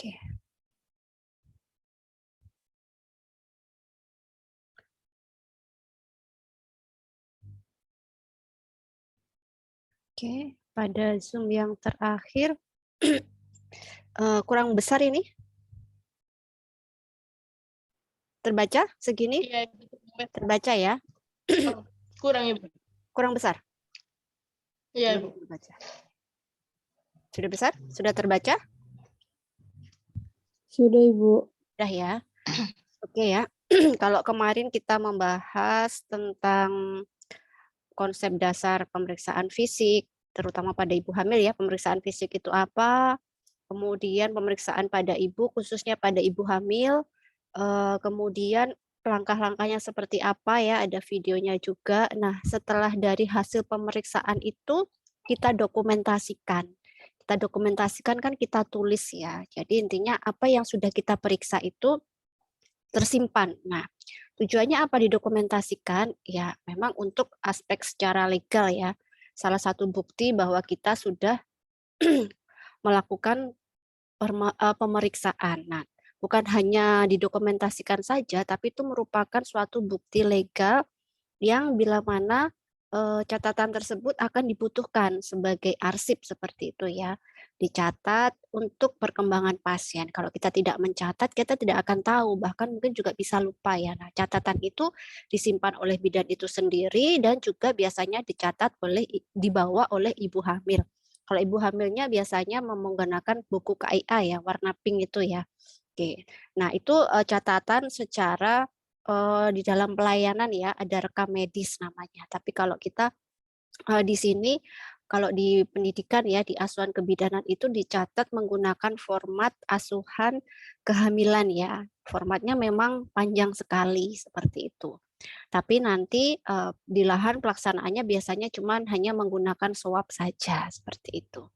Oke. Oke, pada Zoom yang terakhir kurang besar ini. Terbaca segini? Iya, terbaca ya? kurang Ibu. Kurang besar? Iya, Ibu. Sudah besar? Sudah terbaca? Sudah, Ibu. Sudah ya. Oke ya. Kalau kemarin kita membahas tentang konsep dasar pemeriksaan fisik, terutama pada ibu hamil ya, pemeriksaan fisik itu apa, kemudian pemeriksaan pada ibu, khususnya pada ibu hamil, kemudian langkah-langkahnya seperti apa ya, ada videonya juga. Nah, setelah dari hasil pemeriksaan itu, kita dokumentasikan. Kita dokumentasikan kan kita tulis ya, jadi intinya apa yang sudah kita periksa itu tersimpan. Nah, tujuannya apa didokumentasikan? Ya, memang untuk aspek secara legal ya. Salah satu bukti bahwa kita sudah melakukan pemeriksaan. Nah, bukan hanya didokumentasikan saja, tapi itu merupakan suatu bukti legal yang bila mana catatan tersebut akan dibutuhkan sebagai arsip seperti itu ya. Dicatat untuk perkembangan pasien. Kalau kita tidak mencatat, kita tidak akan tahu, bahkan mungkin juga bisa lupa ya. Nah, catatan itu disimpan oleh bidan itu sendiri dan juga biasanya dibawa oleh ibu hamil. Kalau ibu hamilnya biasanya menggunakan buku KIA ya, warna pink itu ya. Oke. Nah, itu catatan secara di dalam pelayanan ya, ada rekam medis namanya. Tapi kalau kita di sini, kalau di pendidikan ya, di asuhan kebidanan itu dicatat menggunakan format asuhan kehamilan ya. Formatnya memang panjang sekali seperti itu. Tapi nanti di lahan pelaksanaannya biasanya cuma hanya menggunakan swab saja seperti itu.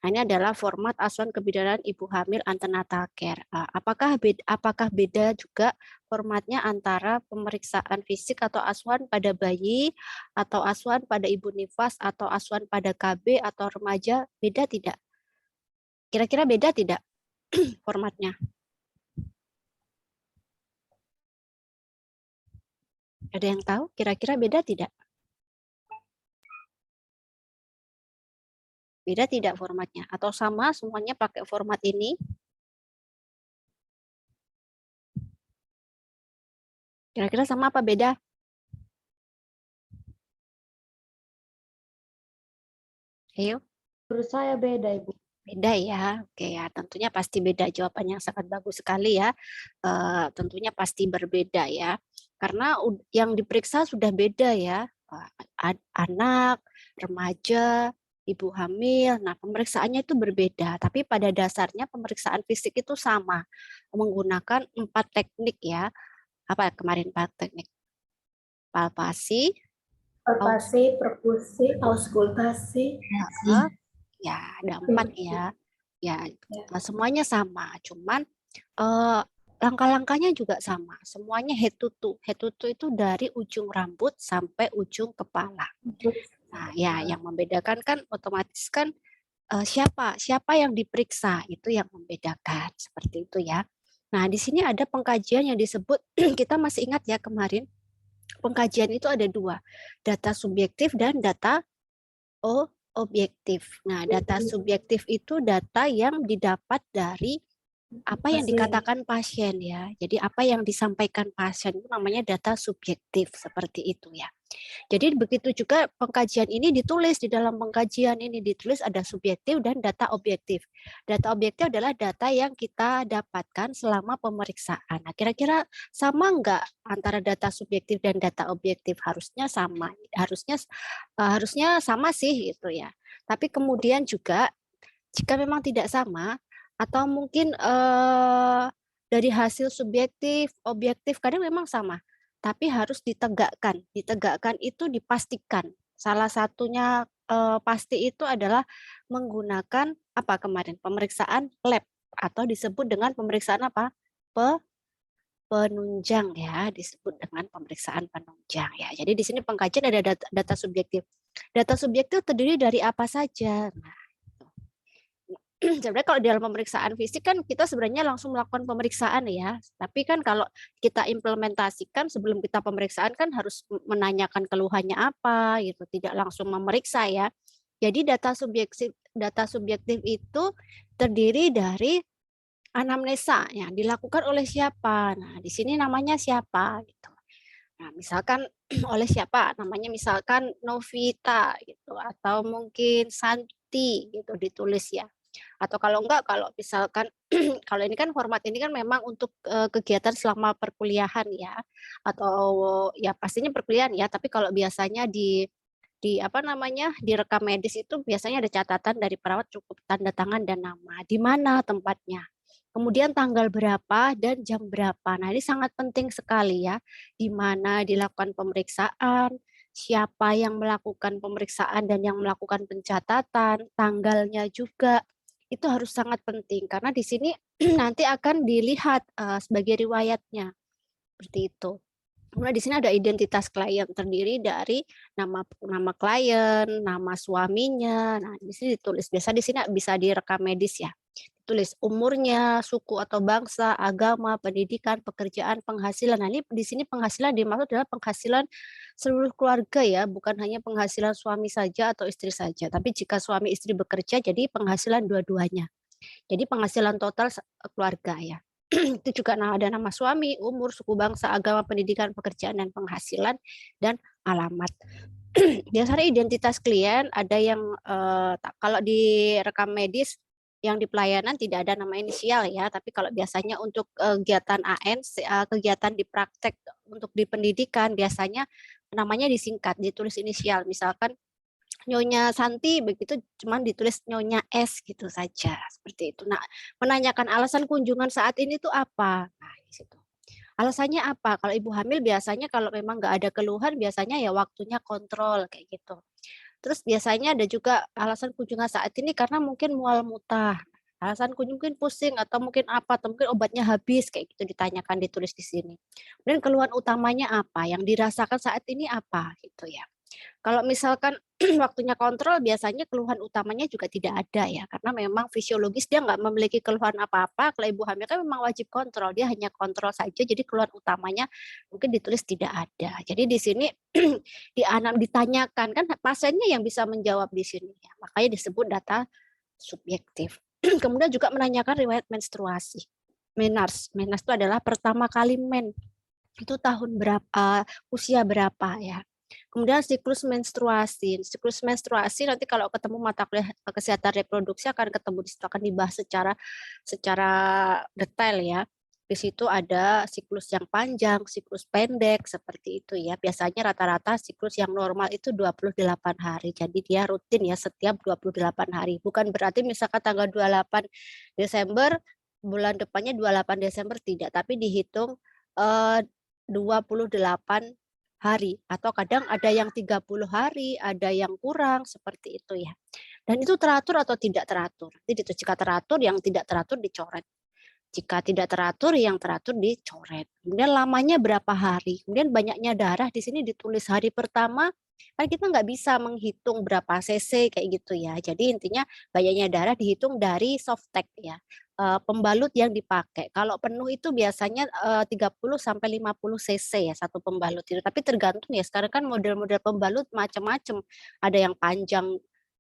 Nah, ini adalah format asuhan kebidanan ibu hamil antenatal care. Apakah beda juga formatnya antara pemeriksaan fisik atau asuhan pada bayi, atau asuhan pada ibu nifas, atau asuhan pada KB atau remaja? Beda tidak? Kira-kira beda tidak formatnya? Ada yang tahu? Kira-kira beda tidak? Beda tidak formatnya? Atau sama semuanya pakai format ini? Kira-kira sama apa beda? Ayo. Menurut saya beda, Ibu. Beda ya, oke ya, tentunya pasti beda. Jawabannya yang sangat bagus sekali ya. Tentunya pasti berbeda ya, karena yang diperiksa sudah beda ya. Anak, remaja, ibu hamil. Nah, pemeriksaannya itu berbeda, tapi pada dasarnya pemeriksaan fisik itu sama, menggunakan 4 teknik ya. Apa kemarin 4 teknik? Palpasi, perkusi, auskultasi. ya ada 4 ya. Ya, semuanya sama, cuman langkah-langkahnya juga sama. Semuanya head to toe. Head to toe itu dari ujung rambut sampai ujung kepala. Nah, ya yang membedakan kan otomatis kan siapa yang diperiksa, itu yang membedakan seperti itu ya. Nah, di sini ada pengkajian yang disebut kita masih ingat ya kemarin, pengkajian itu ada 2, data subjektif dan data objektif. Nah, data subjektif itu data yang didapat dari apa yang dikatakan pasien ya. Jadi apa yang disampaikan pasien itu namanya data subjektif seperti itu ya. Jadi begitu juga pengkajian ini ditulis, di dalam pengkajian ini ditulis ada subjektif dan data objektif. Data objektif adalah data yang kita dapatkan selama pemeriksaan. Nah, kira-kira sama enggak antara data subjektif dan data objektif? Harusnya sama. Harusnya sama sih gitu ya. Tapi kemudian juga jika memang tidak sama, atau mungkin dari hasil subjektif, objektif kadang memang sama, tapi harus ditegakkan. Ditegakkan itu dipastikan. Salah satunya pasti itu adalah menggunakan apa kemarin? Pemeriksaan lab atau disebut dengan pemeriksaan apa? Penunjang ya, disebut dengan pemeriksaan penunjang ya. Jadi di sini pengkajian ada data subjektif. Data subjektif terdiri dari apa saja? Nah, sebenarnya kalau dalam pemeriksaan fisik kan kita sebenarnya langsung melakukan pemeriksaan ya. Tapi kan kalau kita implementasikan sebelum kita pemeriksaan kan harus menanyakan keluhannya apa gitu, tidak langsung memeriksa ya. Jadi data subjektif itu terdiri dari anamnesa yang dilakukan oleh siapa. Nah, di sini namanya siapa gitu. Nah, misalkan oleh siapa? Namanya misalkan Novita gitu atau mungkin Santi gitu ditulis ya. Atau kalau enggak, kalau misalkan kalau ini kan format ini kan memang untuk kegiatan selama perkuliahan ya, atau ya pastinya perkuliahan ya, tapi kalau biasanya di apa namanya, di rekam medis itu biasanya ada catatan dari perawat cukup tanda tangan dan nama, di mana tempatnya, kemudian tanggal berapa dan jam berapa. Nah, ini sangat penting sekali ya, di mana dilakukan pemeriksaan, siapa yang melakukan pemeriksaan dan yang melakukan pencatatan, tanggalnya juga, itu harus sangat penting karena di sini nanti akan dilihat, sebagai riwayatnya, seperti itu. Kemudian di sini ada identitas klien terdiri dari nama nama klien, nama suaminya. Nah, di sini ditulis. Biasa di sini bisa direkam medis ya. Tulis umurnya, suku atau bangsa, agama, pendidikan, pekerjaan, penghasilan. Nah, ini di sini penghasilan dimaksud adalah penghasilan seluruh keluarga ya, bukan hanya penghasilan suami saja atau istri saja. Tapi jika suami istri bekerja jadi penghasilan dua-duanya. Jadi penghasilan total keluarga ya. Itu juga ada nama suami, umur, suku bangsa, agama, pendidikan, pekerjaan, dan penghasilan, dan alamat. Biasanya identitas klien ada yang kalau di rekam medis yang di pelayanan tidak ada nama inisial ya, tapi kalau biasanya untuk kegiatan AN, kegiatan di praktek untuk di pendidikan biasanya namanya disingkat, ditulis inisial. Misalkan Nyonya Santi begitu cuman ditulis Nyonya S gitu saja, seperti itu. Nah, menanyakan alasan kunjungan saat ini tuh apa? Nah, di situ. Alasannya apa? Kalau ibu hamil biasanya kalau memang nggak ada keluhan biasanya ya waktunya kontrol kayak gitu. Terus biasanya ada juga alasan kunjungan saat ini karena mungkin mual muntah. Alasan mungkin pusing atau mungkin apa, atau mungkin obatnya habis kayak gitu ditanyakan ditulis di sini. Kemudian keluhan utamanya apa? Yang dirasakan saat ini apa gitu ya. Kalau misalkan waktunya kontrol biasanya keluhan utamanya juga tidak ada ya, karena memang fisiologis dia nggak memiliki keluhan apa-apa, kalau ibu hamil kan memang wajib kontrol, dia hanya kontrol saja, jadi keluhan utamanya mungkin ditulis tidak ada. Jadi di sini ditanyakan, kan pasiennya yang bisa menjawab di sini ya, makanya disebut data subjektif. Kemudian juga menanyakan riwayat menstruasi. Menars itu adalah pertama kali itu tahun berapa, usia berapa ya. Kemudian siklus menstruasi. Siklus menstruasi nanti kalau ketemu mata kuliah kesehatan reproduksi akan ketemu di situ, akan dibahas secara detail ya. Di situ ada siklus yang panjang, siklus pendek seperti itu ya. Biasanya rata-rata siklus yang normal itu 28 hari. Jadi dia rutin ya setiap 28 hari. Bukan berarti misalkan tanggal 28 Desember bulan depannya 28 Desember tidak, tapi dihitung 28 hari atau kadang ada yang 30 hari, ada yang kurang seperti itu ya. Dan itu teratur atau tidak teratur. Jadi itu jika teratur, yang tidak teratur dicoret. Jika tidak teratur, yang teratur dicoret. Kemudian lamanya berapa hari. Kemudian banyaknya darah di sini ditulis hari pertama, kan kita nggak bisa menghitung berapa cc kayak gitu ya. Jadi intinya banyaknya darah dihitung dari softtek ya. Pembalut yang dipakai. Kalau penuh itu biasanya 30 sampai 50 cc ya satu pembalut itu. Tapi tergantung ya, sekarang kan model-model pembalut macam-macam. Ada yang panjang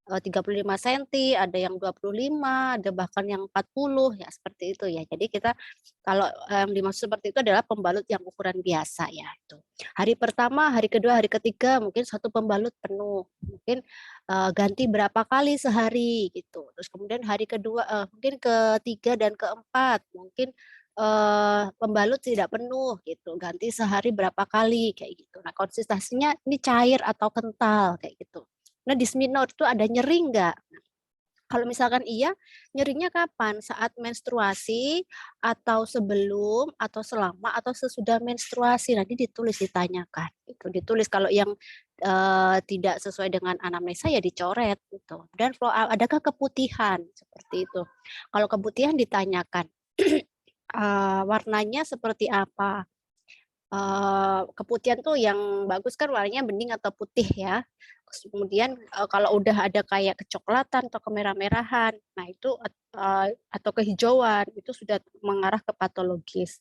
35 senti, ada yang 25, ada bahkan yang 40 ya seperti itu ya. Jadi kita kalau yang dimaksud seperti itu adalah pembalut yang ukuran biasa ya itu. Hari pertama, hari kedua, hari ketiga mungkin satu pembalut penuh. Mungkin ganti berapa kali sehari gitu. Terus kemudian hari kedua mungkin ketiga dan keempat mungkin pembalut tidak penuh gitu. Ganti sehari berapa kali kayak gitu. Nah, konsistensinya ini cair atau kental kayak gitu. Nah, dismenor itu ada nyeri enggak? Kalau misalkan iya, nyerinya kapan? Saat menstruasi atau sebelum atau selama atau sesudah menstruasi? Nanti ditulis ditanyakan. Itu ditulis kalau yang tidak sesuai dengan anamnesa ya dicoret gitu. Dan adakah keputihan seperti itu? Kalau keputihan ditanyakan warnanya seperti apa? Keputihan tuh yang bagus kan warnanya bening atau putih ya. Kemudian kalau udah ada kayak kecoklatan atau kemerah-merahan, nah itu atau kehijauan, itu sudah mengarah ke patologis.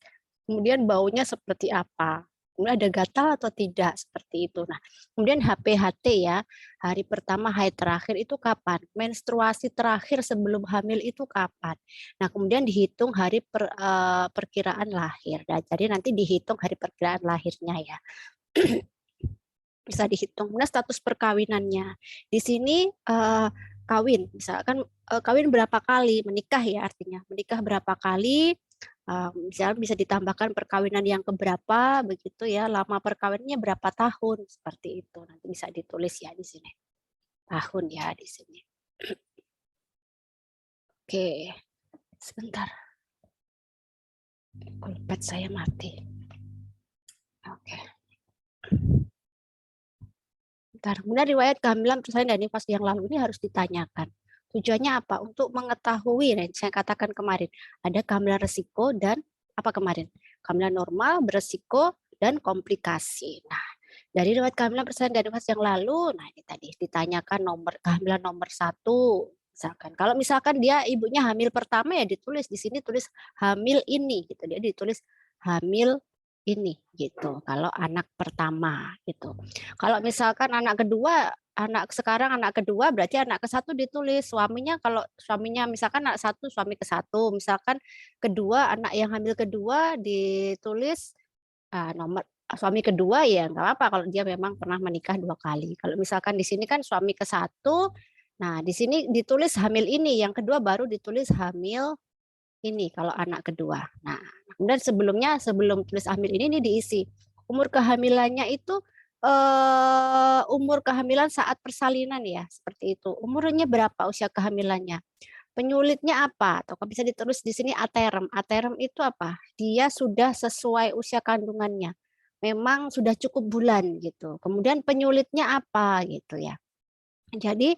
Kemudian baunya seperti apa? Kemudian ada gatal atau tidak, seperti itu. Nah, kemudian HPHT ya, hari pertama haid terakhir itu kapan? Menstruasi terakhir sebelum hamil itu kapan? Nah, kemudian dihitung hari perkiraan lahir. Nah, jadi nanti dihitung hari perkiraan lahirnya ya. Bisa dihitung. Kemudian status perkawinannya. Di sini kawin, misalkan kawin berapa kali, menikah ya artinya. Menikah berapa kali, misalnya bisa ditambahkan perkawinan yang keberapa, begitu ya, lama perkawinannya berapa tahun, seperti itu. Nanti bisa ditulis ya di sini. Tahun ya di sini. Oke, sebentar. Pulpet saya mati. Oke. Bentar. Kemudian riwayat kehamilan persalinan dan nifas yang lalu ini harus ditanyakan. Tujuannya apa? Untuk mengetahui, saya katakan kemarin, ada kehamilan resiko dan apa kemarin? Kehamilan normal, beresiko, dan komplikasi. Nah, dari riwayat kehamilan persalinan dan nifas yang lalu, nah ini tadi ditanyakan nomor kehamilan nomor 1. Misalkan, kalau misalkan dia ibunya hamil pertama ya ditulis di sini tulis hamil ini gitu. Dia ditulis hamil ini gitu. Kalau anak pertama gitu. Kalau misalkan anak kedua, anak kedua berarti anak ke satu ditulis suaminya, kalau suaminya misalkan anak satu suami ke satu, misalkan kedua anak yang hamil kedua ditulis nomor suami kedua ya nggak apa-apa kalau dia memang pernah menikah 2 kali. Kalau misalkan di sini kan suami ke satu, nah di sini ditulis hamil ini, yang kedua baru ditulis hamil ini kalau anak kedua. Nah, kemudian sebelum tulis hamil ini diisi umur kehamilannya itu umur kehamilan saat persalinan ya, seperti itu. Umurnya berapa usia kehamilannya? Penyulitnya apa? Atau bisa ditulis di sini aterem. Aterem itu apa? Dia sudah sesuai usia kandungannya. Memang sudah cukup bulan gitu. Kemudian penyulitnya apa gitu ya. Jadi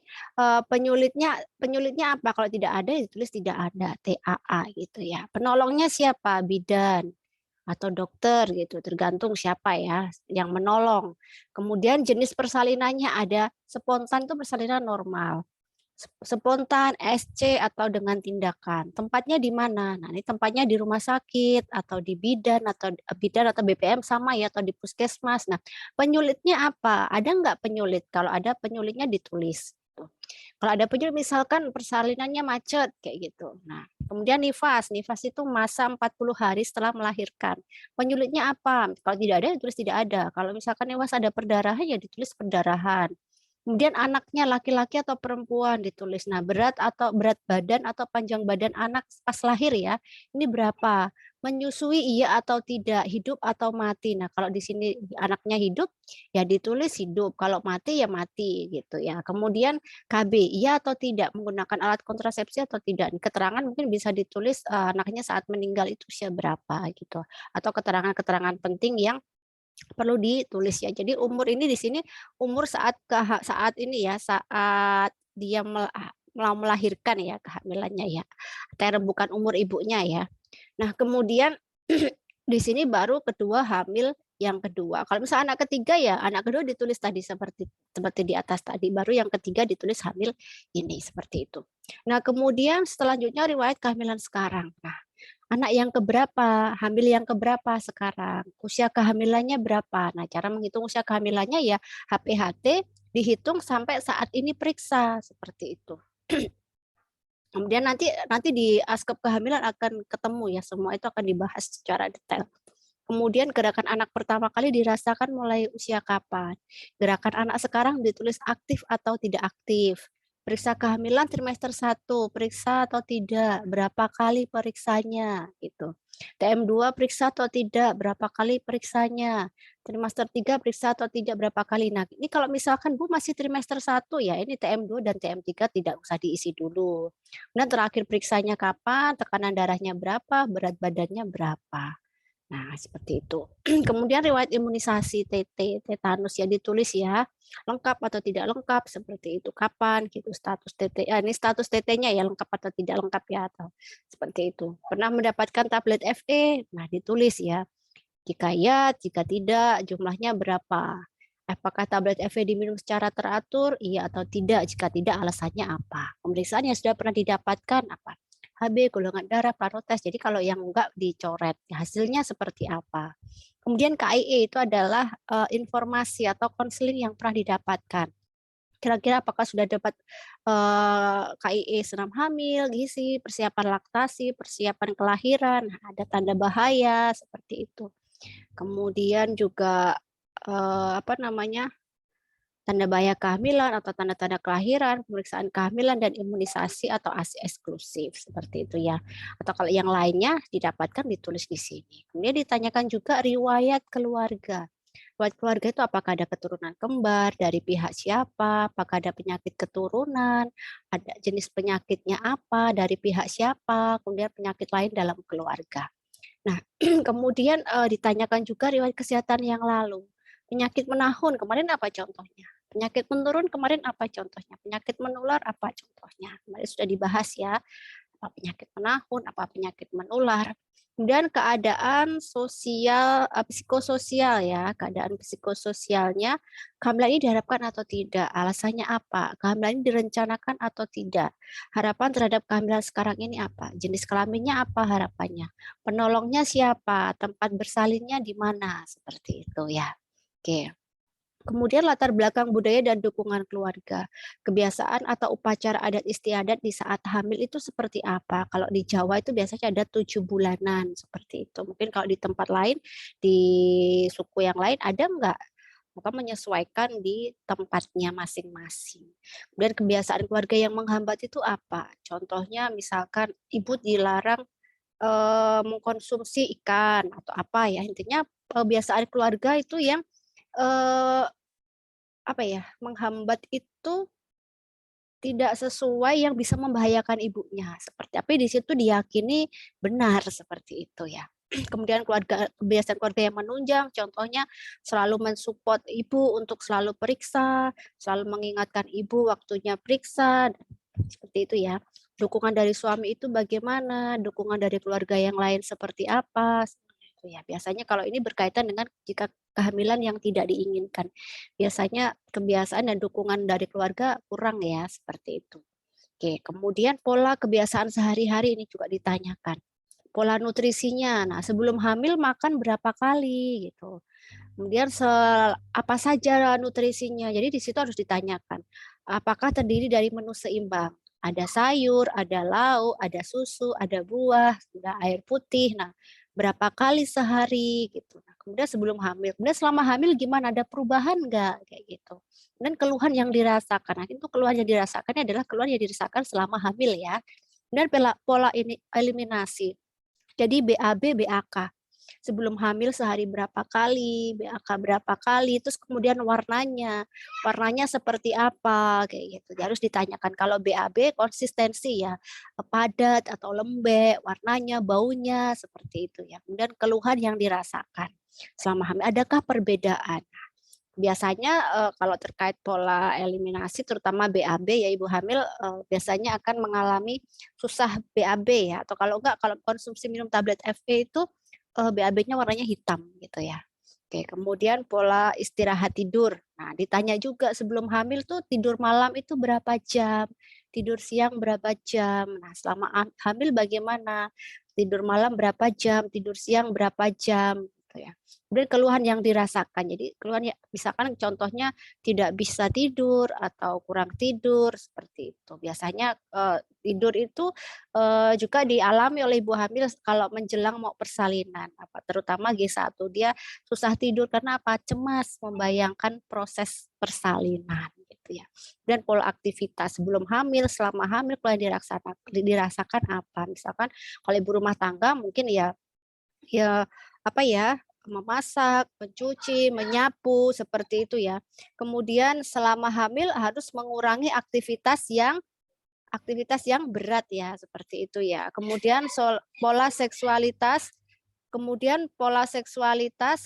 penyulitnya apa? Kalau tidak ada ditulis tidak ada, TAA gitu ya. Penolongnya siapa? Bidan atau dokter gitu, tergantung siapa ya yang menolong. Kemudian jenis persalinannya ada spontan itu persalinan normal. Spontan, SC atau dengan tindakan. Tempatnya di mana? Nah, ini tempatnya di rumah sakit atau di bidan atau BPM sama ya atau di puskesmas. Nah, penyulitnya apa? Ada nggak penyulit? Kalau ada penyulitnya ditulis. Tuh. Kalau ada penyulit misalkan persalinannya macet kayak gitu. Nah, kemudian nifas. Nifas itu masa 40 hari setelah melahirkan. Penyulitnya apa? Kalau tidak ada ditulis tidak ada. Kalau misalkan nifas ada perdarahan ya ditulis perdarahan. Kemudian anaknya laki-laki atau perempuan ditulis. Nah, berat badan atau panjang badan anak pas lahir ya. Ini berapa? Menyusui iya atau tidak, hidup atau mati. Nah, kalau di sini anaknya hidup ya ditulis hidup, kalau mati ya mati gitu ya. Kemudian KB iya atau tidak, menggunakan alat kontrasepsi atau tidak. Keterangan mungkin bisa ditulis anaknya saat meninggal itu usia berapa gitu. Atau keterangan-keterangan penting yang perlu ditulis ya. Jadi umur ini di sini umur saat ini ya, saat dia mau melahirkan ya kehamilannya ya. Term bukan umur ibunya ya. Nah, kemudian di sini baru kedua hamil yang kedua. Kalau misalnya anak ketiga ya, anak kedua ditulis tadi seperti di atas tadi, baru yang ketiga ditulis hamil ini seperti itu. Nah, kemudian selanjutnya riwayat kehamilan sekarang. Nah, anak yang keberapa, hamil yang keberapa sekarang, usia kehamilannya berapa. Nah, cara menghitung usia kehamilannya ya HPHT dihitung sampai saat ini periksa seperti itu. Kemudian nanti di askep kehamilan akan ketemu ya, semua itu akan dibahas secara detail. Kemudian gerakan anak pertama kali dirasakan mulai usia kapan. Gerakan anak sekarang ditulis aktif atau tidak aktif. Periksa kehamilan trimester 1, periksa atau tidak, berapa kali periksanya gitu. TM2 periksa atau tidak, berapa kali periksanya. Trimester 3 periksa atau tidak, berapa kali. Nah, ini kalau misalkan Bu masih trimester 1 ya, ini TM2 dan TM3 tidak usah diisi dulu. Kemudian terakhir periksanya kapan, tekanan darahnya berapa, berat badannya berapa. Nah, seperti itu. Kemudian riwayat imunisasi tetanus ya ditulis ya, lengkap atau tidak lengkap seperti itu. Kapan gitu status ini status TT-nya ya lengkap atau tidak lengkap ya atau seperti itu. Pernah mendapatkan tablet FE? Nah, ditulis ya. Jika ya, jika tidak, jumlahnya berapa? Apakah tablet FE diminum secara teratur? Iya atau tidak? Jika tidak, alasannya apa? Pemeriksaan yang sudah pernah didapatkan apa? AB, golongan darah, plasma tes. Jadi kalau yang enggak dicoret, hasilnya seperti apa. Kemudian KIE itu adalah informasi atau konseling yang pernah didapatkan. Kira-kira apakah sudah dapat KIE senam hamil, gizi, persiapan laktasi, persiapan kelahiran, ada tanda bahaya seperti itu. Kemudian juga apa namanya? Tanda bahaya kehamilan atau tanda-tanda kelahiran, pemeriksaan kehamilan dan imunisasi atau ASI eksklusif seperti itu ya. Atau kalau yang lainnya didapatkan ditulis di sini. Kemudian ditanyakan juga riwayat keluarga. Riwayat keluarga itu apakah ada keturunan kembar, dari pihak siapa, apakah ada penyakit keturunan, ada jenis penyakitnya apa, dari pihak siapa, kemudian penyakit lain dalam keluarga. Nah, kemudian ditanyakan juga riwayat kesehatan yang lalu. Penyakit menahun kemarin apa contohnya? Penyakit menurun kemarin apa contohnya? Penyakit menular apa contohnya? Kemarin sudah dibahas ya, apa penyakit menahun, apa penyakit menular. Kemudian keadaan sosial, psikososial ya, keadaan psikososialnya, kehamilan ini diharapkan atau tidak, alasannya apa, kehamilan ini direncanakan atau tidak, harapan terhadap kehamilan sekarang ini apa, jenis kelaminnya apa harapannya, penolongnya siapa, tempat bersalinnya di mana, seperti itu ya. Oke. Kemudian latar belakang budaya dan dukungan keluarga. Kebiasaan atau upacara adat istiadat di saat hamil itu seperti apa? Kalau di Jawa itu biasanya ada 7 bulanan seperti itu. Mungkin kalau di tempat lain, di suku yang lain ada enggak? Maka menyesuaikan di tempatnya masing-masing. Kemudian kebiasaan keluarga yang menghambat itu apa? Contohnya misalkan ibu dilarang mengkonsumsi ikan atau apa ya. Intinya kebiasaan keluarga itu yang apa ya, menghambat itu tidak sesuai yang bisa membahayakan ibunya, seperti tapi di situ diyakini benar seperti itu ya. Kemudian kebiasaan keluarga yang menunjang, contohnya selalu mensupport ibu untuk selalu periksa, selalu mengingatkan ibu waktunya periksa, seperti itu ya. Dukungan dari suami itu bagaimana, dukungan dari keluarga yang lain seperti apa, itu ya. Biasanya kalau ini berkaitan dengan jika kehamilan yang tidak diinginkan. Biasanya kebiasaan dan dukungan dari keluarga kurang ya, seperti itu. Oke, kemudian pola kebiasaan sehari-hari ini juga ditanyakan. Pola nutrisinya, nah sebelum hamil makan berapa kali gitu. Kemudian apa saja nutrisinya, jadi di situ harus ditanyakan. Apakah terdiri dari menu seimbang? Ada sayur, ada lauk, ada susu, ada buah, ada air putih. Nah, berapa kali sehari gitu. Nah, kemudian sebelum hamil, kemudian selama hamil gimana? Ada perubahan nggak kayak gitu? Dan keluhan yang dirasakan. Nah, itu keluhan yang dirasakannya adalah keluhan yang dirasakan selama hamil ya. Dan pola ini eliminasi. Jadi BAB, BAK. Sebelum hamil sehari berapa kali, BAK berapa kali, terus kemudian warnanya seperti apa, kayak gitu. Jadi harus ditanyakan. Kalau BAB konsistensi ya, padat atau lembek, warnanya, baunya, seperti itu ya. Kemudian keluhan yang dirasakan selama hamil, adakah perbedaan? Biasanya kalau terkait pola eliminasi terutama BAB ya ibu hamil biasanya akan mengalami susah BAB ya atau kalau enggak kalau konsumsi minum tablet FE itu BAB-nya warnanya hitam gitu ya. Oke, kemudian pola istirahat tidur. Nah, ditanya juga sebelum hamil tuh tidur malam itu berapa jam, tidur siang berapa jam. Nah, selama hamil bagaimana? Tidur malam berapa jam, tidur siang berapa jam gitu ya. Kemudian keluhan yang dirasakan. Jadi keluhan ya misalkan contohnya tidak bisa tidur atau kurang tidur seperti itu. Biasanya tidur itu juga dialami oleh ibu hamil kalau menjelang mau persalinan, terutama G1 dia susah tidur karena apa? Cemas membayangkan proses persalinan gitu ya. Dan pola aktivitas sebelum hamil, selama hamil kalau dirasakan apa? Misalkan kalau ibu rumah tangga mungkin ya apa ya memasak, mencuci, menyapu seperti itu ya. Kemudian selama hamil harus mengurangi aktivitas yang berat ya seperti itu ya. Kemudian pola seksualitas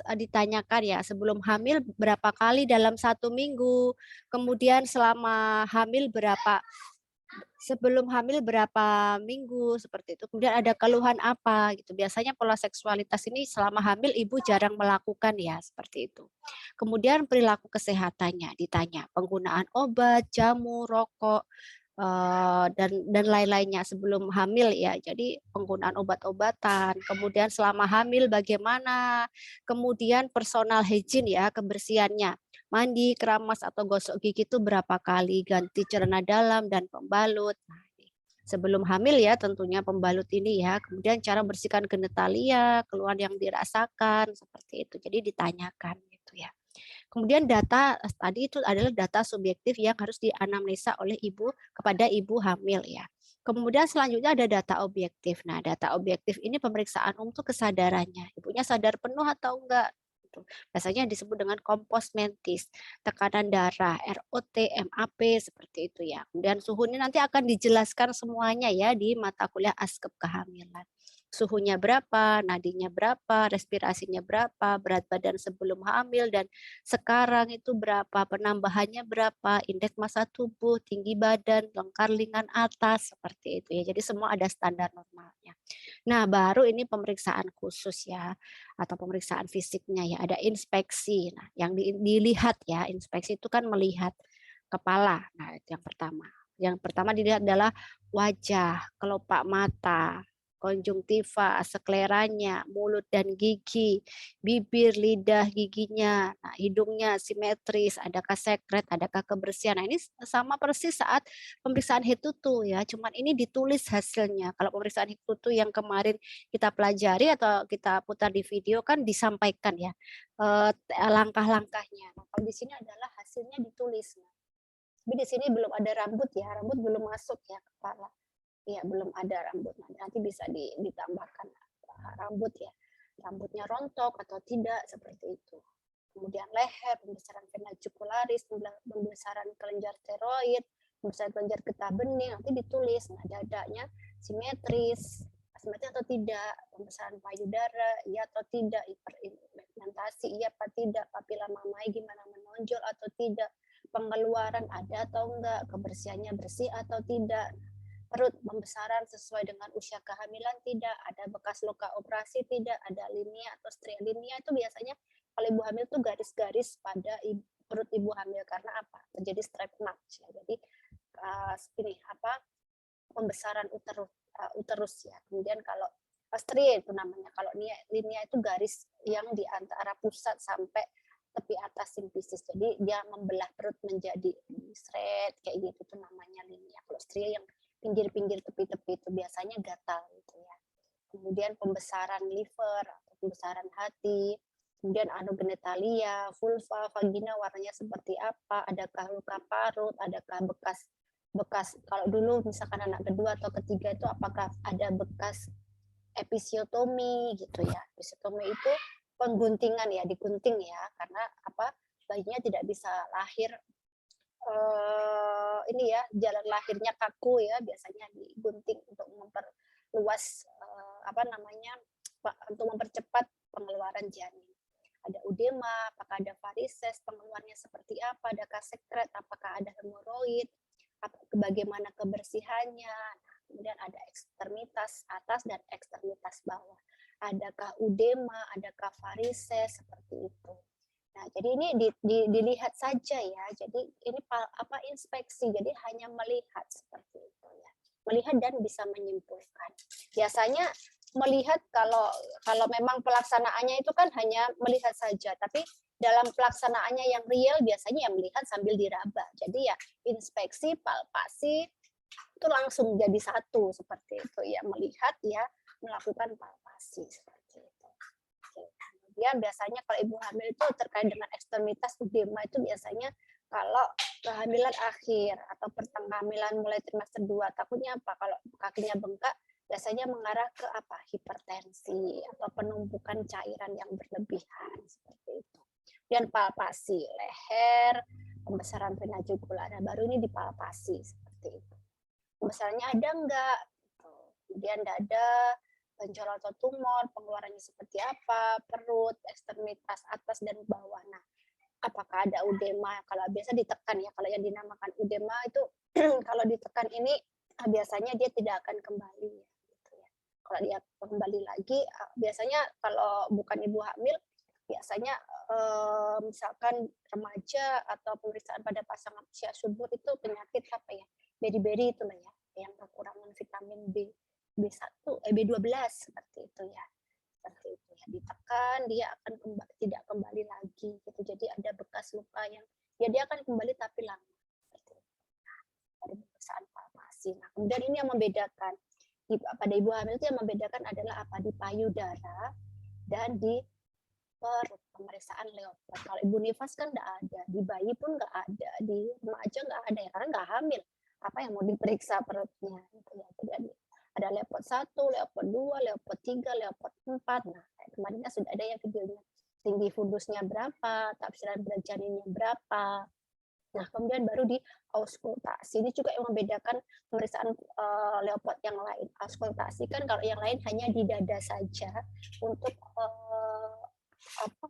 ditanyakan ya sebelum hamil berapa kali dalam 1 minggu, kemudian sebelum hamil berapa minggu seperti itu. Kemudian ada keluhan apa gitu. Biasanya pola seksualitas ini selama hamil ibu jarang melakukan ya seperti itu. Kemudian perilaku kesehatannya ditanya, penggunaan obat, jamu, rokok, dan lain-lainnya sebelum hamil ya. Jadi penggunaan obat-obatan, kemudian selama hamil bagaimana, kemudian personal hygiene ya, kebersihannya. Mandi, keramas atau gosok gigi itu berapa kali, ganti celana dalam dan pembalut. Nah, sebelum hamil ya tentunya pembalut ini ya. Kemudian cara bersihkan genitalia, keluhan yang dirasakan seperti itu. Jadi ditanyakan gitu ya. Kemudian data tadi itu adalah data subjektif yang harus dianamnesa oleh ibu kepada ibu hamil ya. Kemudian selanjutnya ada data objektif. Nah, data objektif ini pemeriksaan untuk kesadarannya. Ibunya sadar penuh atau enggak? Gitu. Biasanya disebut dengan kompos mentis, tekanan darah, ROT, MAP seperti itu ya. Kemudian suhu ini nanti akan dijelaskan semuanya ya di mata kuliah askep kehamilan. Suhunya berapa, nadinya berapa, respirasinya berapa, berat badan sebelum hamil dan sekarang itu berapa, penambahannya berapa, indeks massa tubuh, tinggi badan, lengkar lengan atas, seperti itu ya. Jadi semua ada standar normalnya. Nah, baru ini pemeriksaan khusus ya, atau pemeriksaan fisiknya ya, ada inspeksi. Nah, yang dilihat ya, inspeksi itu kan melihat kepala. Nah, itu yang pertama. Yang pertama dilihat adalah wajah, kelopak mata, konjungtiva, skleranya, mulut dan gigi, bibir, lidah, giginya, nah, hidungnya simetris, adakah sekret, adakah kebersihan. Nah, ini sama persis saat pemeriksaan head to toe ya, cuman ini ditulis hasilnya. Kalau pemeriksaan head to toe yang kemarin kita pelajari atau kita putar di video kan disampaikan ya langkah-langkahnya. Nah, kalau di sini adalah hasilnya ditulis. Tapi di sini belum ada rambut ya, rambut belum masuk ya kepala. Iya, belum ada rambut. Nanti bisa ditambahkan rambut ya. Rambutnya rontok atau tidak, seperti itu. Kemudian leher, pembesaran vena jugularis, pembesaran kelenjar steroid, pembesaran kelenjar getah bening, nanti ditulis. Nah, dadanya simetris atau tidak, pembesaran payudara, iya atau tidak, hiperpigmentasi, iya apa tidak, papila mamai gimana menonjol atau tidak, pengeluaran ada atau enggak, kebersihannya bersih atau tidak, perut pembesaran sesuai dengan usia kehamilan tidak, ada bekas luka operasi tidak, ada linia atau stria. Linia itu biasanya kalau ibu hamil tuh garis-garis pada perut ibu hamil karena apa? Terjadi strap marks ya. Jadi ini apa? Pembesaran uterus ya. Kemudian kalau stria itu namanya. Kalau linia itu garis yang di antara pusat sampai tepi atas simfisis. Jadi dia membelah perut menjadi straight kayak gitu tuh namanya linia. Kalau stria yang pinggir-pinggir tepi-tepi itu biasanya gatal gitu ya. Kemudian pembesaran liver, pembesaran hati, kemudian anogenitalia, vulva, vagina warnanya seperti apa, adakah luka parut, adakah bekas kalau dulu misalkan anak kedua atau ketiga itu apakah ada bekas episiotomi gitu ya. Episiotomi itu pengguntingan ya, digunting ya, karena apa? Bayinya tidak bisa lahir ini ya, jalan lahirnya kaku ya, biasanya digunting untuk memperluas apa namanya, untuk mempercepat pengeluaran janin. Ada udema, apakah ada varises, pengeluarannya seperti apa, adakah sekret, apakah ada hemoroid, bagaimana kebersihannya, kemudian ada ekstremitas atas dan ekstremitas bawah. Adakah udema, adakah varises, seperti itu. Nah, jadi ini dilihat saja ya. Jadi ini apa inspeksi. Jadi hanya melihat seperti itu ya. Melihat dan bisa menyimpulkan. Biasanya melihat kalau memang pelaksanaannya itu kan hanya melihat saja, tapi dalam pelaksanaannya yang real biasanya yang melihat sambil diraba. Jadi ya inspeksi, palpasi itu langsung jadi satu seperti itu ya, melihat ya melakukan palpasi seperti itu. Kemudian biasanya kalau ibu hamil itu terkait dengan ekstremitas udema itu biasanya kalau kehamilan akhir atau pertengahan mulai trimester 2, takutnya apa? Kalau kakinya bengkak biasanya mengarah ke apa? Hipertensi atau penumpukan cairan yang berlebihan seperti itu. Dan palpasi leher, pembesaran vena jugular. Nah, baru ini dipalpasi seperti itu. Pembesarannya ada enggak? Kemudian dada, benjolan atau tumor, pengeluarannya seperti apa, perut, ekstremitas atas dan bawah. Nah, apakah ada udema? Kalau biasa ditekan ya, kalau yang dinamakan udema itu kalau ditekan ini biasanya dia tidak akan kembali. Gitu ya. Kalau dia kembali lagi, biasanya kalau bukan ibu hamil, biasanya misalkan remaja atau pemeriksaan pada pasangan usia subur itu penyakit apa ya? beri-beri itu lah ya, yang kekurangan vitamin B12 seperti itu ya. Seperti itu ya, ditekan dia akan tidak kembali lagi gitu. Jadi ada bekas luka yang ya dia akan kembali tapi lama. Seperti itu. Dari pemeriksaan farmasi. Nah, kemudian ini yang membedakan pada ibu hamil itu yang membedakan adalah apa? Di payudara dan di perut, pemeriksaan leopard. Kalau ibu nifas kan nggak ada, di bayi pun nggak ada, di remaja nggak ada ya, karena nggak hamil. Apa yang mau diperiksa perutnya gitu ya. Jadi ada leopard 1, leopard 2, leopard 3, leopard 4. Nah, kemarin kan sudah ada yang videonya. Tinggi fundusnya berapa, tafsiran berat janinnya berapa. Nah, kemudian baru di auskultasi. Ini juga yang membedakan pemeriksaan leopard yang lain. Auskultasi kan kalau yang lain hanya di dada saja untuk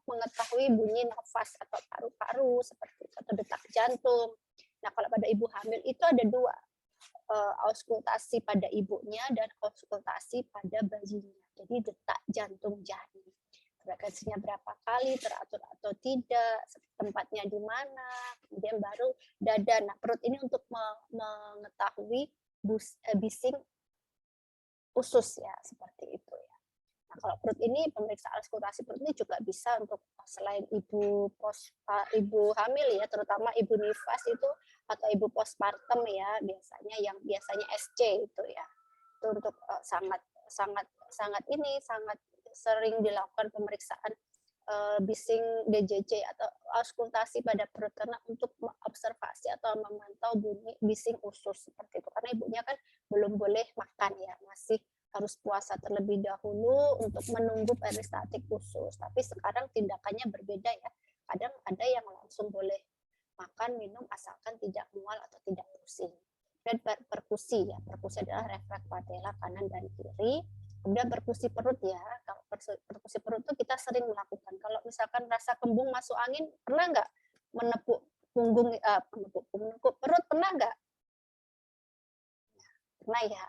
mengetahui bunyi nafas atau paru-paru seperti itu, atau detak jantung. Nah, kalau pada ibu hamil itu ada dua, auskultasi pada ibunya dan auskultasi pada bayinya. Jadi detak jantung janin. Frekuensinya berapa kali, teratur atau tidak, tempatnya di mana, kemudian baru dada. Nah, perut ini untuk mengetahui bising usus ya, seperti itu ya. Nah, kalau perut ini, pemeriksaan auskultasi perut ini juga bisa untuk selain ibu hamil ya, terutama ibu nifas itu atau ibu postpartum ya, yang biasanya SC itu ya. Itu untuk sangat sering dilakukan pemeriksaan bising DJJ atau auskultasi pada perut karena untuk mengobservasi atau memantau bunyi bising usus seperti itu. Karena ibunya kan belum boleh makan ya, masih harus puasa terlebih dahulu untuk menunggu peristatik usus. Tapi sekarang tindakannya berbeda ya. Kadang ada yang langsung boleh makan, minum asalkan tidak mual atau tidak pusing. Dan perkusi ya, perkusi adalah refleks patella kanan dan kiri. Kemudian perkusi perut ya, kalau perkusi perut itu kita sering melakukan. Kalau misalkan rasa kembung masuk angin, pernah nggak menepuk menepuk perut, pernah nggak? Pernah ya,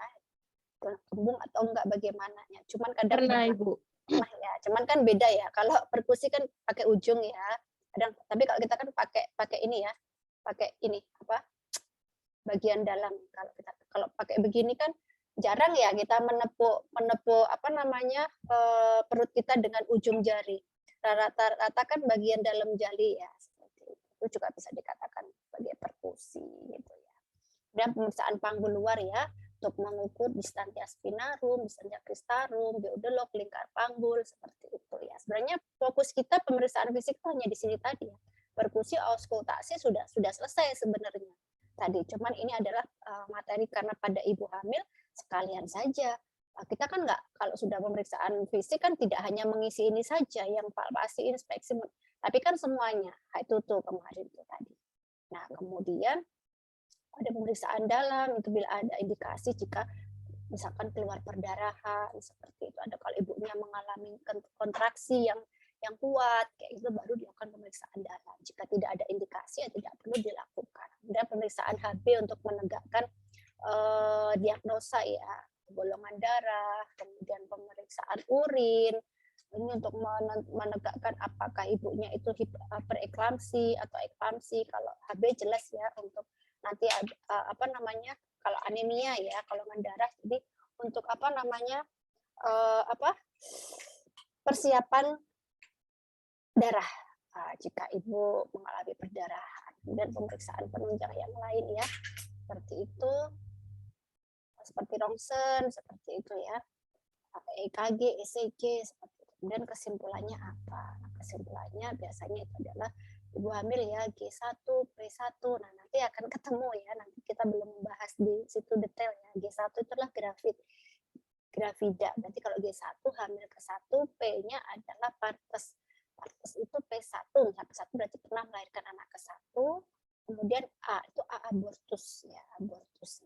kembung atau enggak bagaimana ya. Cuman kadang Pernah, Ibu. Nah ya, cuman kan beda ya. Kalau perkusi kan pakai ujung ya. Kadang, tapi kalau kita kan pakai ini ya, pakai ini apa? Bagian dalam. Kalau pakai begini kan jarang ya kita menepuk perut kita dengan ujung jari. Rata-rata kan bagian dalam jari ya, seperti itu. Itu juga bisa dikatakan sebagai perkusi gitu ya. Dan pemeriksaan panggul luar ya, untuk mengukur distansia spinarum, distansia cristarum, duodenum, lingkar panggul seperti itu ya. Sebenarnya fokus kita pemeriksaan fisik hanya di sini tadi ya. Perkusi, auskultasi sudah selesai sebenarnya tadi. Cuman ini adalah materi karena pada ibu hamil sekalian saja. Kita kan kalau sudah pemeriksaan fisik kan tidak hanya mengisi ini saja, yang palpasi, inspeksi, tapi kan semuanya. Itu tuh kemarin tuh tadi. Nah, kemudian ada pemeriksaan dalam, itu bila ada indikasi jika misalkan keluar perdarahan, seperti itu. Ada kalau ibunya mengalami kontraksi yang kuat, kayak itu baru dilakukan pemeriksaan dalam. Jika tidak ada indikasi, ya tidak perlu dilakukan. Kemudian pemeriksaan HB untuk menegakkan diagnosa ya, golongan darah, kemudian pemeriksaan urin, ini untuk menegakkan apakah ibunya itu hipereklamsi atau eklamsi. Kalau HB jelas ya untuk nanti kalau anemia ya, golongan darah. Jadi untuk persiapan darah jika ibu mengalami perdarahan. Dan pemeriksaan penunjang yang lain ya, seperti itu. Seperti rongsen, seperti itu ya, EKG, ECG, seperti itu. Kemudian kesimpulannya apa? Nah, kesimpulannya biasanya itu adalah ibu hamil ya G1, P1. Nah, nanti akan ketemu ya, nanti kita belum membahas di situ detail ya. G1 itulah gravida. Berarti kalau G1 hamil ke-1, P-nya adalah partes. Partes itu P1, P1 berarti pernah melahirkan anak ke-1. Kemudian A itu abortus ya, abortus.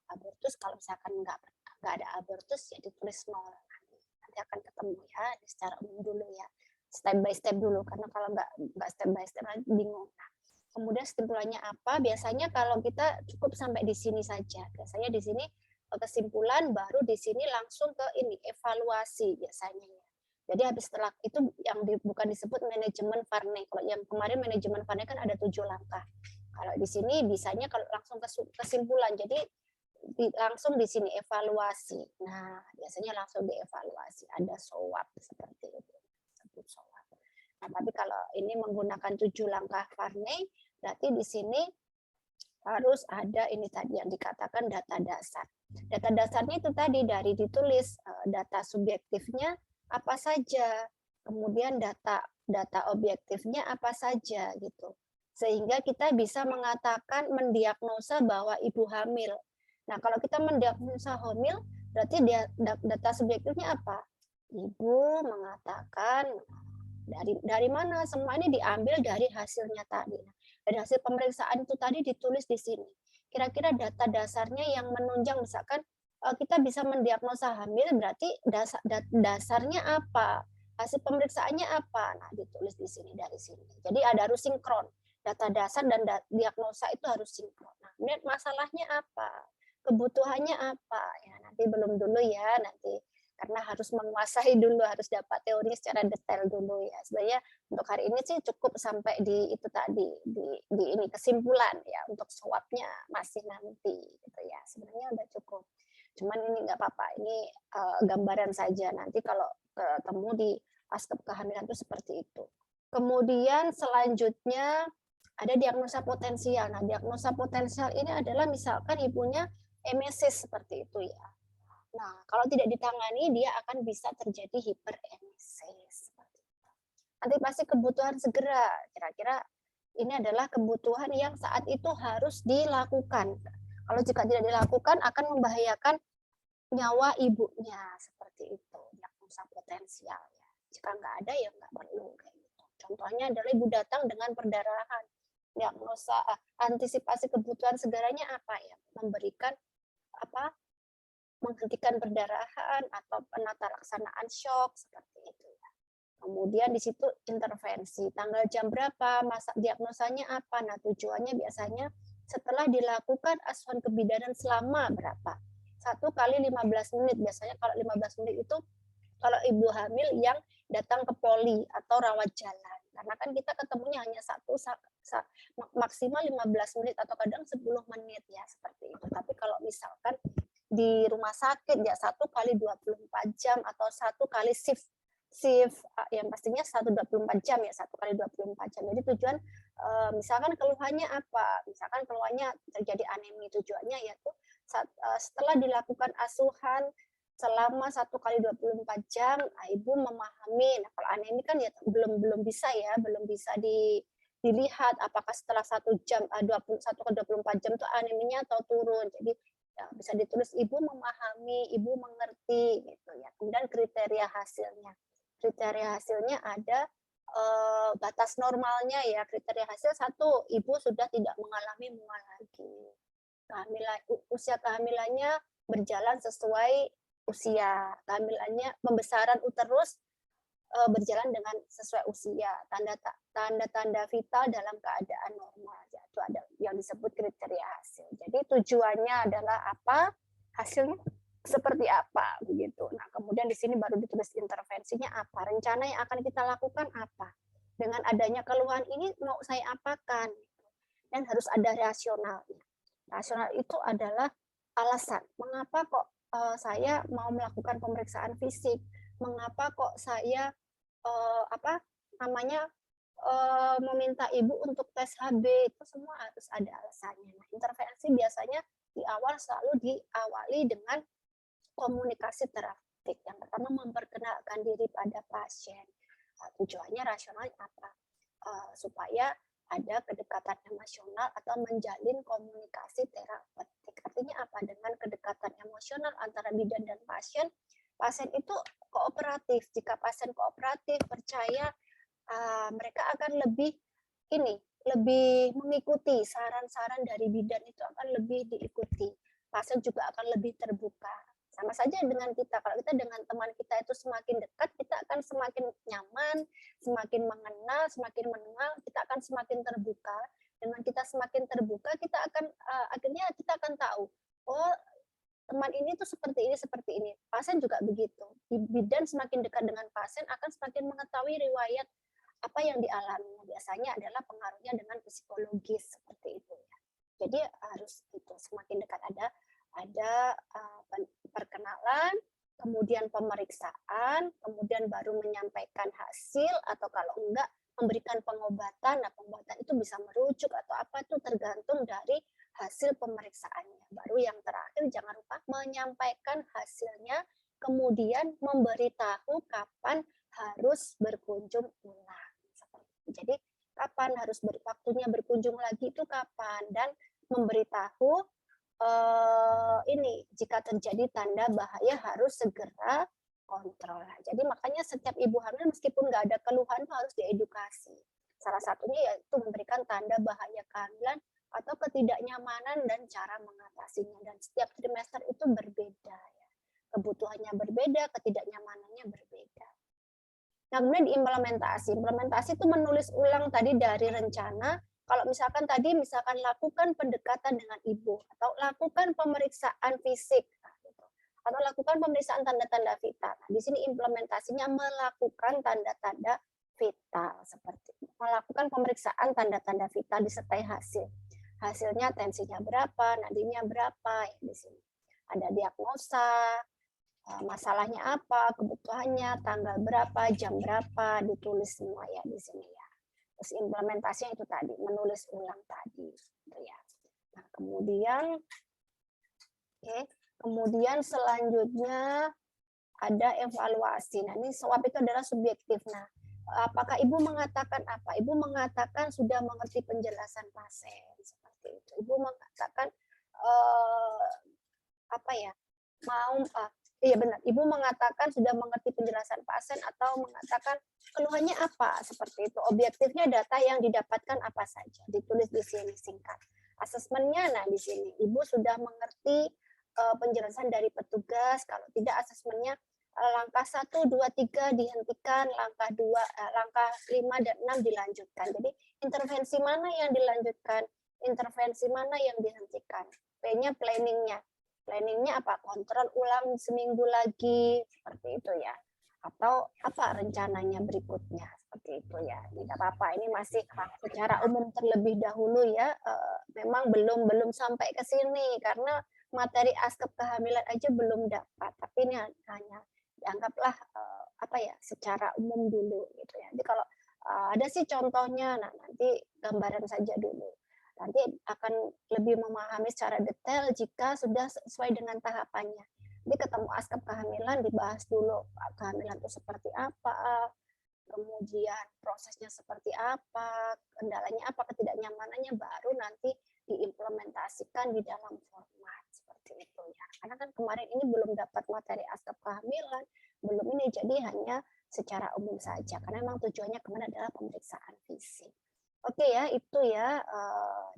Abortus kalau misalkan nggak ada abortus ya ditulis 0. Nanti akan ketemu ya secara umum dulu ya, step by step dulu, karena kalau nggak step by step nanti bingung. Nah, kemudian kesimpulannya apa? Biasanya kalau kita cukup sampai di sini saja. Biasanya di sini kesimpulan, baru di sini langsung ke ini evaluasi biasanya ya. Jadi habis setelah itu yang bukan disebut manajemen Varney. Kalau yang kemarin manajemen Varney kan ada 7 langkah. Kalau di sini bisanya kalau langsung kesimpulan. Jadi langsung di sini evaluasi. Nah, biasanya langsung dievaluasi. Ada SWOT seperti itu. Sebut SWOT. Nah, tapi kalau ini menggunakan 7 langkah Varney, berarti di sini harus ada ini tadi yang dikatakan data dasar. Data dasarnya itu tadi dari ditulis data subjektifnya apa saja, kemudian data objektifnya apa saja gitu. Sehingga kita bisa mengatakan mendiagnosa bahwa ibu hamil. Nah, kalau kita mendiagnosa hamil, berarti data subjektifnya apa? Ibu mengatakan dari mana? Semua ini diambil dari hasilnya tadi. Dari hasil pemeriksaan itu tadi ditulis di sini. Kira-kira data dasarnya yang menunjang, misalkan kita bisa mendiagnosa hamil, berarti dasarnya apa? Hasil pemeriksaannya apa? Nah, ditulis di sini dari sini. Jadi harus sinkron. Data dasar dan diagnosa itu harus sinkron. Nah, kemudian masalahnya apa? Kebutuhannya apa? Ya, nanti belum dulu ya, nanti karena harus menguasai dulu, harus dapat teori secara detail dulu ya. Sebenarnya untuk hari ini sih cukup sampai di itu tadi, di ini kesimpulan ya. Untuk swabnya masih nanti gitu ya. Sebenarnya udah cukup. Cuman ini nggak apa-apa, ini gambaran saja. Nanti kalau ketemu di aspek kehamilan itu seperti itu. Kemudian selanjutnya ada diagnosa potensial. Nah, diagnosa potensial ini adalah misalkan ibunya emesis seperti itu ya. Nah, kalau tidak ditangani, dia akan bisa terjadi hiperemesis. Nanti pasti kebutuhan segera. Kira-kira ini adalah kebutuhan yang saat itu harus dilakukan. Kalau jika tidak dilakukan, akan membahayakan nyawa ibunya. Seperti itu, diagnosa potensial. Ya. Jika nggak ada, ya nggak perlu. Kayak gitu. Contohnya adalah ibu datang dengan perdarahan. Diagnosa antisipasi kebutuhan segaranya apa ya? Memberikan apa? Menghentikan perdarahan atau penata laksanaan shock seperti itu ya. Kemudian di situ intervensi, tanggal jam berapa, masa diagnosanya apa. Nah, tujuannya biasanya setelah dilakukan asuhan kebidanan selama berapa? 1 kali 15 menit. Biasanya kalau 15 menit itu kalau ibu hamil yang datang ke poli atau rawat jalan. Karena kan kita ketemunya hanya maksimal 15 menit atau kadang 10 menit ya seperti itu. Tapi kalau misalkan di rumah sakit ya 1 kali 24 jam atau 1 kali shift yang pastinya 1 24 jam ya 1 kali 24 jam. Jadi tujuan misalkan keluhannya apa? Misalkan keluhannya terjadi anemi, tujuannya yaitu setelah dilakukan asuhan selama 1 kali 24 jam, ibu memahami. Nah, kalau anemi kan ya belum bisa ya, belum bisa dilihat apakah setelah 1 jam 21 ke 24 jam itu aneminya atau turun. Jadi ya, bisa ditulis ibu memahami, ibu mengerti gitu ya. Kemudian kriteria hasilnya. Kriteria hasilnya ada batas normalnya ya. Kriteria hasil 1, ibu sudah tidak mengalami mual lagi. Usia kehamilannya berjalan sesuai usia. Kehamilannya pembesaran uterus berjalan dengan sesuai usia, tanda-tanda vital dalam keadaan normal. Ya, itu ada yang disebut kriteria hasil. Jadi tujuannya adalah apa, hasilnya seperti apa begitu. Nah, kemudian di sini baru ditulis intervensinya apa, rencana yang akan kita lakukan apa. Dengan adanya keluhan ini mau saya apakan, dan harus ada rasionalnya. Rasional itu adalah alasan mengapa kok saya mau melakukan pemeriksaan fisik, mengapa kok saya meminta ibu untuk tes HB, itu semua harus ada alasannya. Nah, intervensi biasanya di awal selalu diawali dengan komunikasi terapeutik. Yang pertama memperkenalkan diri pada pasien. Tujuannya rasional apa? Supaya ada kedekatan emosional atau menjalin komunikasi terapeutik. Artinya apa? Dengan kedekatan emosional antara bidan dan pasien itu kooperatif. Jika pasien kooperatif, percaya, mereka akan lebih mengikuti saran-saran dari bidan, itu akan lebih diikuti. Pasien juga akan lebih terbuka. Sama saja dengan kita. Kalau kita dengan teman kita itu semakin dekat, kita akan semakin nyaman, semakin mengenal, semakin mengenal, kita akan semakin terbuka. Dengan kita semakin terbuka, kita akan akhirnya kita akan tahu, oh, teman ini tuh seperti ini. Pasien juga begitu. Bidan semakin dekat dengan pasien akan semakin mengetahui riwayat apa yang dialami. Biasanya adalah pengaruhnya dengan psikologis seperti itu. Jadi harus itu semakin dekat ada perkenalan, kemudian pemeriksaan, kemudian baru menyampaikan hasil atau kalau enggak memberikan pengobatan. Nah, pengobatan itu bisa merujuk atau apa itu tergantung dari hasil pemeriksaannya. Baru yang terakhir jangan lupa menyampaikan hasilnya, kemudian memberitahu kapan harus berkunjung ulang. Jadi kapan harus waktunya berkunjung lagi itu kapan, dan memberitahu ini jika terjadi tanda bahaya harus segera kontrol. Jadi makanya setiap ibu hamil meskipun nggak ada keluhan itu harus diedukasi. Salah satunya yaitu memberikan tanda bahaya kehamilan atau ketidaknyamanan dan cara mengatasinya. Dan setiap trimester itu berbeda ya. Kebutuhannya berbeda, ketidaknyamanannya berbeda. Nah, kemudian diimplementasi. Implementasi itu menulis ulang tadi dari rencana. Kalau misalkan tadi lakukan pendekatan dengan ibu atau lakukan pemeriksaan fisik atau lakukan pemeriksaan tanda-tanda vital. Nah, di sini implementasinya melakukan tanda-tanda vital seperti melakukan pemeriksaan tanda-tanda vital disertai hasil. Hasilnya tensinya berapa, nadinya berapa ya di sini. Ada diagnosa, masalahnya apa, kebutuhannya, tanggal berapa, jam berapa, ditulis semua ya di sini ya. Terus implementasinya itu tadi, menulis ulang tadi. Gitu ya. Nah, kemudian selanjutnya ada evaluasi. Nah, ini swab itu adalah subjektif. Nah, apakah ibu mengatakan apa? Ibu mengatakan sudah mengerti penjelasan pasien seperti itu. Ibu mengatakan iya benar, ibu mengatakan sudah mengerti penjelasan pasien atau mengatakan keluhannya apa, seperti itu. Objektifnya data yang didapatkan apa saja, ditulis di sini singkat. Asesmennya, nah di sini ibu sudah mengerti penjelasan dari petugas, kalau tidak asesmennya langkah 1, 2, 3 dihentikan, langkah 5 dan 6 dilanjutkan. Jadi intervensi mana yang dilanjutkan, intervensi mana yang dihentikan. P-nya planningnya. Planningnya apa? Kontrol ulang seminggu lagi, seperti itu ya. Atau apa rencananya berikutnya, seperti itu ya. Tidak apa-apa, ini masih secara umum terlebih dahulu ya. Memang belum sampai ke sini karena materi askep kehamilan aja belum dapat. Tapi ini hanya dianggaplah secara umum dulu gitu ya. Jadi kalau ada sih contohnya, nah nanti gambaran saja dulu. Nanti akan lebih memahami secara detail jika sudah sesuai dengan tahapannya. Jadi ketemu askep kehamilan dibahas dulu, kehamilan itu seperti apa, kemudian prosesnya seperti apa, kendalanya apa, ketidaknyamanannya, baru nanti diimplementasikan di dalam format seperti itu ya. Karena kan kemarin ini belum dapat materi askep kehamilan, belum ini, jadi hanya secara umum saja. Karena memang tujuannya kemarin adalah pemeriksaan fisik. Oke ya, itu ya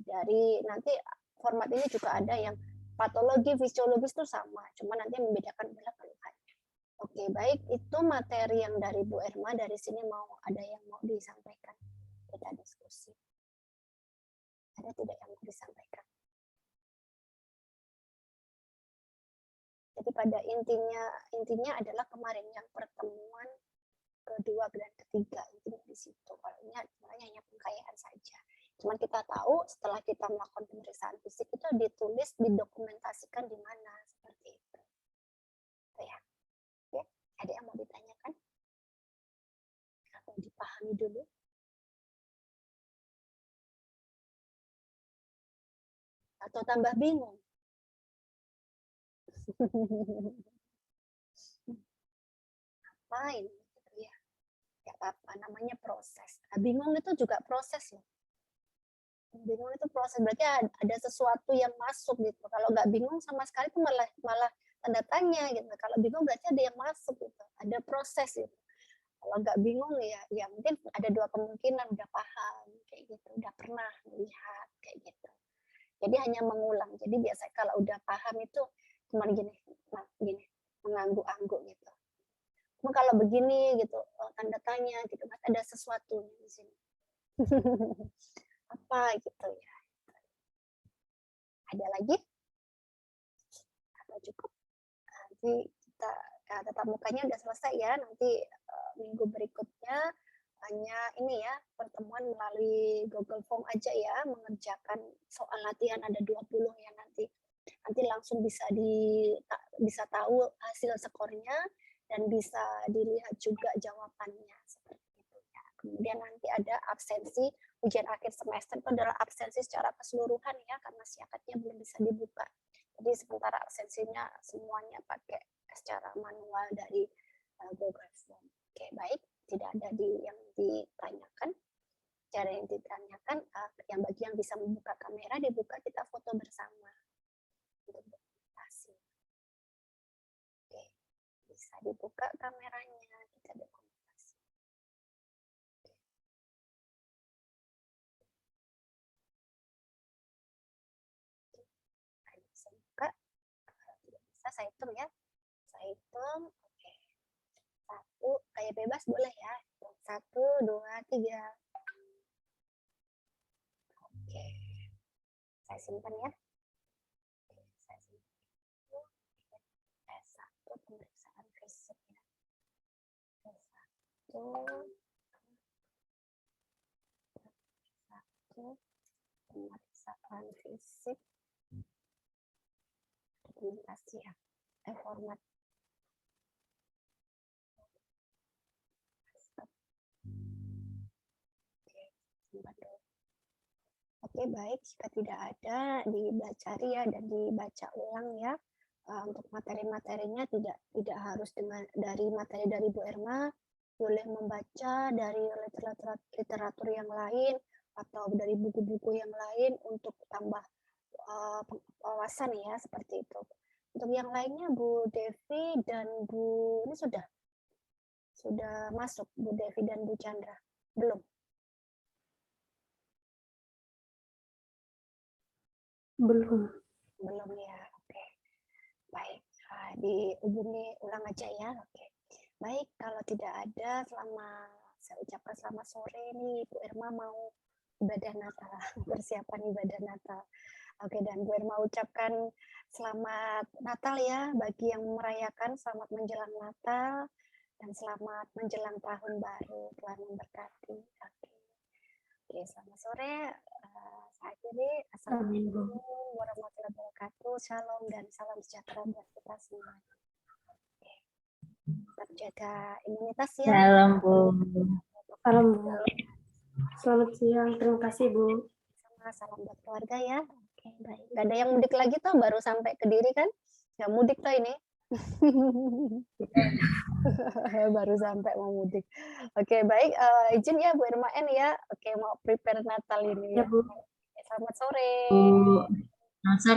dari nanti format ini juga ada yang patologi, fisiologis itu sama, cuma nanti yang membedakan adalah keluhannya. Oke, baik, itu materi yang dari Bu Erma. Dari sini ada yang mau disampaikan? Kita diskusi. Ada tidak yang mau disampaikan? Jadi pada intinya adalah kemarin yang pertemuan kedua dan ketiga itu di situ. Kalau ini sebenarnya hanya pengkayaan saja. Cuman kita tahu setelah kita melakukan pemeriksaan fisik itu ditulis, didokumentasikan di mana seperti itu. Ya. Oke, ada yang mau ditanyakan? Atau dipahami dulu? Atau tambah bingung? Ngapain? Ya, nggak apa-apa, namanya proses. Nah, bingung itu juga proses loh. Bingung itu proses, berarti ada sesuatu yang masuk gitu. Kalau nggak bingung sama sekali itu malah tanda tanya gitu. Kalau bingung berarti ada yang masuk gitu, ada proses gitu. Kalau nggak bingung ya mungkin ada dua kemungkinan, udah paham kayak gitu, udah pernah melihat kayak gitu. Jadi hanya mengulang. Jadi biasanya kalau udah paham itu cuma gini, mengangguk-angguk gitu. Cuma kalau begini gitu, tanda tanya gitu, ada sesuatu di sini. Apa gitu ya. Ada lagi? Atau cukup? Nanti kita tatap mukanya udah selesai ya. Nanti minggu berikutnya hanya ini ya, pertemuan melalui Google Form aja ya, mengerjakan soal latihan ada 20 ya nanti. Nanti langsung bisa tahu hasil skornya dan bisa dilihat juga jawabannya seperti itu ya. Kemudian nanti ada absensi, ujian akhir semester itu adalah absensi secara keseluruhan ya, karena siakatnya belum bisa dibuka. Jadi sementara absensinya semuanya pakai secara manual dari Google Form. Oke, baik. Tidak ada yang ditanyakan. Cara yang ditanyakan, yang bagi yang bisa membuka kamera, dibuka, kita foto bersama untuk dokumentasi. Oke, bisa dibuka kameranya, kita dokumentasi. Bisa buka, tidak bisa saya hitung ya. Saya hitung, oke. 1, kayak bebas boleh ya. 1, 2, 3. Oke, saya simpan ya. Saya simpan. S1 pemeriksaan fisik ya. S1 pemeriksaan fisik dokumentasi ya. Format. Oke, simpan dulu. Oke, baik. Jika tidak ada, dicari ya dan dibaca ulang ya. Untuk materi-materinya tidak harus dari materi dari Bu Erma, boleh membaca dari literatur yang lain atau dari buku-buku yang lain untuk tambah wawasan ya, seperti itu. Untuk yang lainnya Bu Devi dan Bu ini sudah masuk Bu Devi dan Bu Chandra? Belum? Belum ya. Oke. Baik, dihubungi ulang aja ya. Oke. Baik, kalau tidak ada, saya ucapkan selamat sore nih, Bu Irma mau ibadah Natal, persiapan ibadah Natal. Oke, dan Bu Irma ucapkan selamat Natal ya bagi yang merayakan, selamat menjelang Natal dan selamat menjelang tahun baru. Tuhan memberkati. Oke, selamat sore. Saya akhiri. Assalamualaikum warahmatullahi wabarakatuh. Shalom dan salam sejahtera buat kita semua. Tetap jaga imunitas ya. Salam, Bu. Salam, Bu. Selamat siang. Terima kasih, Bu. Salam buat keluarga ya. Oke, baik. Gak ada yang mudik lagi tuh, baru sampai Kediri kan? Gak mudik tuh ini. Baru sampai mau mudik. Oke, baik. Izin ya Bu Irma N ya. Oke, mau prepare Natal ini. Ya, Bu. Selamat sore. Bu. Selamat sore.